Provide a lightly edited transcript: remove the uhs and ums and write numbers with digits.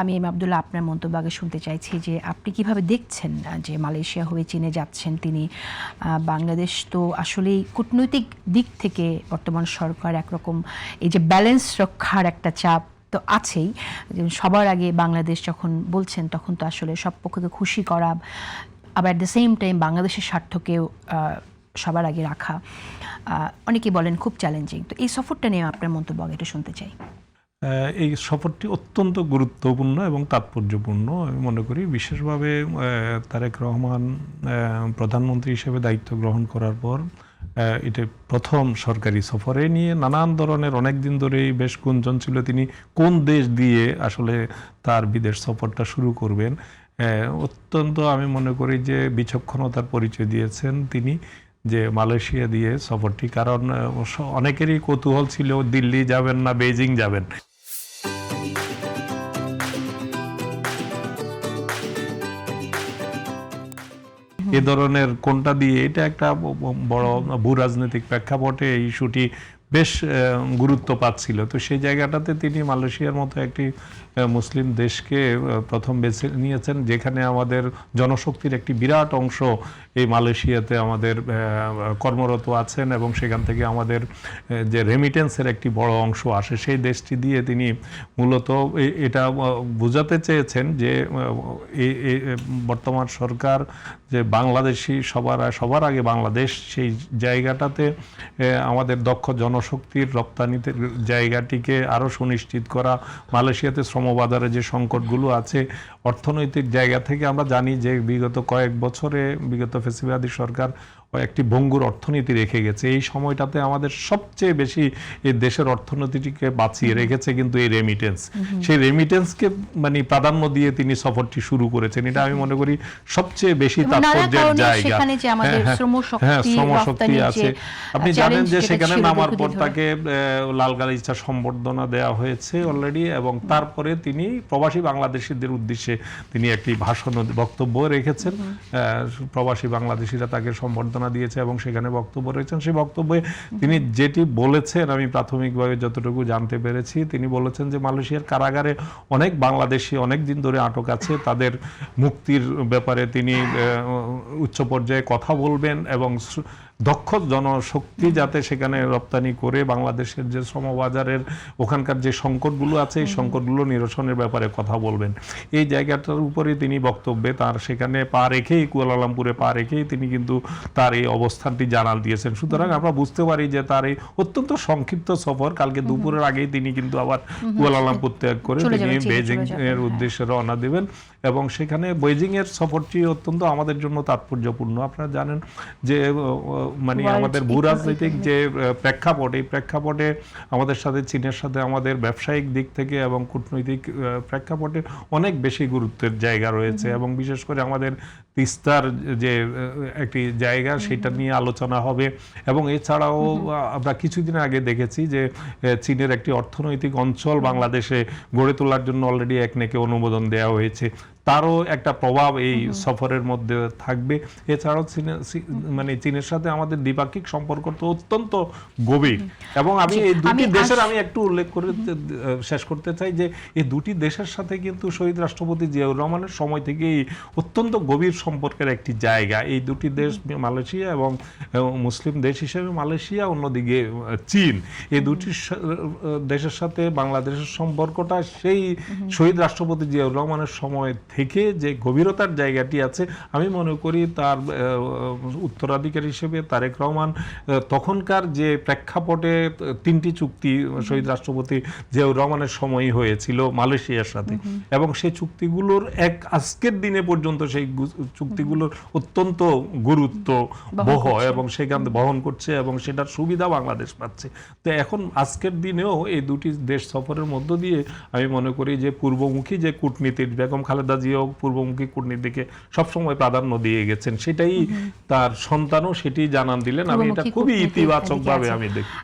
আমি আব্দুল্লাহ আপনার মন্তব্য আগে শুনতে চাইছি যে আপনি কিভাবে দেখছেন যে মালয়েশিয়া হয়ে চীনে যাচ্ছেন তিনি। বাংলাদেশ তো আসলেই কূটনৈতিক দিক থেকে বর্তমান সরকার একরকম এই যে ব্যালেন্স রক্ষার একটা চাপ তো আছেই। সবার আগে বাংলাদেশ যখন বলছেন তখন তো আসলে সব পক্ষকে খুশি করা, আবার অ্যাট দ্য সেম টাইম বাংলাদেশের স্বার্থকেও সবার আগে রাখা, অনেকেই বলেন খুব চ্যালেঞ্জিং। তো এই সফরটা নিয়ে আপনার মন্তব্য আগে এটা শুনতে চাই। এই সফরটি অত্যন্ত গুরুত্বপূর্ণ এবং তাৎপর্যপূর্ণ আমি মনে করি। বিশেষভাবে তারেক রহমান প্রধানমন্ত্রী হিসেবে দায়িত্ব গ্রহণ করার পর এটা প্রথম সরকারি সফরে নিয়ে নানান ধরনের অনেক দিন ধরেই বেশ গুঞ্জন ছিল তিনি কোন দেশ দিয়ে আসলে তার বিদেশ সফরটা শুরু করবেন। অত্যন্ত আমি মনে করি যে বিচক্ষণতার পরিচয় দিয়েছেন তিনি যে মালয়েশিয়া দিয়ে সফরটি, কারণ অনেকেরই কৌতূহল ছিল দিল্লি যাবেন না বেইজিং যাবেন। এ ধরনের কোনটা দিয়ে, এটা একটা বড় ভূ রাজনৈতিক প্রেক্ষাপটে এই ইস্যুটি বেশ গুরুত্ব পাচ্ছিল। তো সেই জায়গাটাতে তিনি মালয়েশিয়ার মতো একটি মুসলিম দেশকে প্রথম বেছে নিয়েছেন, যেখানে আমাদের জনশক্তির একটি বিরাট অংশ এই মালয়েশিয়াতে আমাদের কর্মরত আছেন এবং সেখান থেকে আমাদের যে রেমিটেন্সের একটি বড় অংশ আসে, সেই দেশটি দিয়ে তিনি মূলত এটা বোঝাতে চেয়েছেন যে বর্তমান সরকার যে বাংলাদেশি সবার আগে বাংলাদেশ, সেই জায়গাটাতে আমাদের দক্ষ জনশক্তির রপ্তানিতে জায়গাটিকে আরও সুনিশ্চিত করা। মালয়েশিয়াতে শ্রমবাজারে যে সংকটগুলো আছে অর্থনৈতিক জায়গা থেকে আমরা জানি যে বিগত কয়েক বছরে বিগত ফ্যাসিবাদী সরকার একটি ভঙ্গুর অর্থনীতি রেখে গেছে। এই সময়টাতে আমাদের সবচেয়ে বেশি এই দেশের অর্থনীতিটিকে বাঁচিয়ে রেখেছে কিন্তু এই রেমিটেন্স। সেই রেমিটেন্সকে মানে প্রাধান্য দিয়ে তিনি সফরটি শুরু করেছেন। এটা আমি মনে করি সবচেয়ে বেশি তাৎপর্যের জায়গা। হ্যাঁ, শ্রমশক্তি আছে। আপনি জানেন যে সেখানে নামার পর তাকে লাল গালিচা সম্বর্ধনা দেওয়া হয়েছে অলরেডি, এবং তারপরে তিনি প্রবাসী বাংলাদেশিদের উদ্দেশ্যে তিনি একটি বক্তব্য রেখেছেন। প্রবাসী বাংলাদেশিরা তাকে সম্বর্ধনা দিয়েছে এবং সেখানে বক্তব্য রয়েছেন। সেই বক্তব্যে তিনি যেটি বলেছেন, আমি প্রাথমিকভাবে যতটুকু জানতে পেরেছি, তিনি বলেছেন যে মালয়েশিয়ার কারাগারে অনেক বাংলাদেশি অনেক দিন ধরে আটক আছে, তাদের মুক্তির ব্যাপারে তিনি উচ্চ পর্যায়ে কথা বলবেন এবং দক্ষ জনশক্তি যাতে সেখানে রপ্তানি করে বাংলাদেশের যে শ্রমবাজারের ওখানকার যে সংকটগুলো আছে এই সংকটগুলো নিরসনের ব্যাপারে কথা বলবেন। এই জায়গাটার উপরে তিনি বক্তব্যে তার সেখানে পা রেখেই, কুয়ালালামপুরে পা রেখেই তিনি কিন্তু তার এই অবস্থানটি জানান দিয়েছেন। সুতরাং আমরা বুঝতে পারি যে তার এই অত্যন্ত সংক্ষিপ্ত সফর, কালকে দুপুরের আগেই তিনি কিন্তু আবার কুয়ালালামপুর ত্যাগ করে তিনি বেইজিং এর উদ্দেশ্যে রওনা দেবেন এবং সেখানে বেইজিং এর সফরটি অত্যন্ত আমাদের জন্য তাৎপর্যপূর্ণ। আপনারা জানেন যে মানে আমাদের ভূরাজনৈতিক যে প্রেক্ষাপট, এই প্রেক্ষাপটে আমাদের সাথে চীনের সাথে আমাদের ব্যবসায়িক দিক থেকে এবং কূটনৈতিক প্রেক্ষাপটে অনেক বেশি গুরুত্বের জায়গা রয়েছে এবং বিশেষ করে আমাদের তিস্তার যে একটি জায়গা সেটা নিয়ে আলোচনা হবে। এবং এছাড়াও আমরা কিছুদিন আগে দেখেছি যে চীনের একটি অর্থনৈতিক অঞ্চল বাংলাদেশে গড়ে তোলার জন্য অলরেডি একনেকে অনুমোদন দেওয়া হয়েছে, তারও একটা প্রভাব এই সফরের মধ্যে থাকবে। এছাড়াও মানে চীনের সাথে আমাদের দ্বিপাক্ষিক সম্পর্ক তো অত্যন্ত গভীর এবং আমি এই দুটি দেশের আমি একটু উল্লেখ করে শেষ করতে চাই যে এই দুটি দেশের সাথে কিন্তু শহীদ রাষ্ট্রপতি জিয়াউর রহমানের সময় থেকেই অত্যন্ত গভীর সম্পর্কের একটি জায়গা। এই দুটি দেশ মালয়েশিয়া এবং মুসলিম দেশ হিসেবে মালয়েশিয়া, অন্যদিকে চীন, এই দুটি দেশের সাথে বাংলাদেশের সম্পর্কটা সেই শহীদ রাষ্ট্রপতি জিয়াউর রহমানের সময় থেকে যে গভীরতার জায়গাটি আছে, আমি মনে করি তার উত্তরাধিকারী হিসেবে তারেক রহমান তখনকার যে প্রেক্ষাপটে তিনটি চুক্তি শহীদ রাষ্ট্রপতি জিয়াউর রহমানের সময়ই হয়েছিল মালয়েশিয়ার সাথে এবং সেই চুক্তিগুলোর আজকের দিনে পর্যন্ত সেই চুক্তিগুলোর অত্যন্ত গুরুত্ব বহ এবং সেখানে বহন করছে এবং সেটার সুবিধা বাংলাদেশ পাচ্ছে। তো এখন আজকের দিনেও এই দুটি দেশ সফরের মধ্য দিয়ে আমি মনে করি যে পূর্বমুখী যে কূটনীতির, বেগম খালেদা জিয়াও পূর্বমুখী কূটনীতিকে সবসময় প্রাধান্য দিয়ে গেছেন, সেটাই তার সন্তানও সেটি জানান দিলেন। আমি এটা খুবই ইতিবাচকভাবে আমি দেখি।